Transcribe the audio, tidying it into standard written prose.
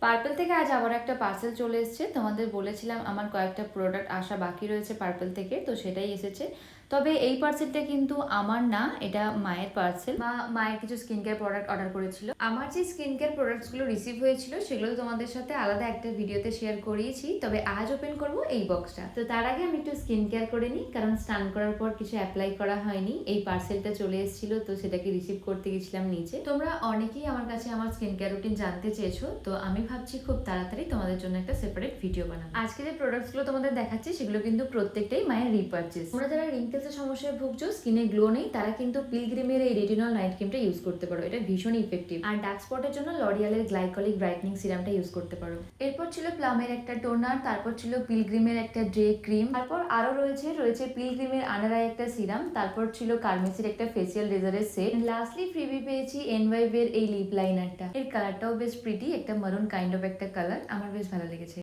Purple থেকে আজ আবার একটা পার্সেল চলে এসেছে। তোমাদের বলেছিলাম আমার কয়েকটা প্রোডাক্ট আসা বাকি রয়েছে পার্পল থেকে, তো সেটাই এসেছে। তবে এই পার্সেলটা কিন্তু আমার না, এটা মায়ের পার্সেল। মায়ের কিছু স্কিন কেয়ার প্রোডাক্ট অর্ডার করেছিল। আমার যে স্কিন কেয়ার প্রোডাক্টসগুলো রিসিভ হয়েছিল সেগুলো তোমাদের সাথে আলাদা একটা ভিডিওতে শেয়ার করিয়েছি। তবে আজ ওপেন করব এই বক্সটা। তো তার আগে আমি একটু স্কিন কেয়ার করে নিই, কারণ স্নান করার পর কিছু অ্যাপ্লাই করা হয়নি। এই পার্সেলটা চলে এসেছিল, তো সেটাকে রিসিভ করতে গেছিলাম নিচে। তোমরা অনেকেই আমার কাছে আমার স্কিন কেয়ার রুটিন জানতে চেয়েছো, তো আমি ভাবছি খুব তাড়াতাড়ি তোমাদের জন্য একটা সেপারেট ভিডিও বানাবো। আজকে যে প্রোডাক্টসগুলো তোমাদের দেখাচ্ছি সেগুলো কিন্তু প্রত্যেকটাই মায়ের রিপারচেজ। তোমরা যারা রিঙ্কেলসের সমস্যায় ভুগছো, স্কিনে গ্লো নেই, তারা কিন্তু পিলগ্রিমের এই রেটিনল নাইট ক্রিমটা ইউজ করতে পারো। এটা ভীষণ ইফেক্টিভ। আর ডার্ক স্পটের জন্য লরিয়ালের গ্লাইকলিক ব্রাইটনিং সিরামটা ইউজ করতে পারো। এরপর ছিল প্লামের একটা টোনার, তারপর ছিল পিলগ্রিমের একটা ডে ক্রিম, তারপর আরো রয়েছে পিলগ্রিমের আন্ডার আই একটা সিরাম, তারপর ছিল কার্মেসির একটা ফেসিয়াল রেজারের সেট। লাস্টলি ফ্রিবি পেয়েছি এনওয়াইভ এর এই লিপ লাইনারটা। এর কালারটাও বেশ প্রিটি, একটা মারুন কাইন্ড অফ একটা কালার, আমার বেশ ভালো লেগেছে।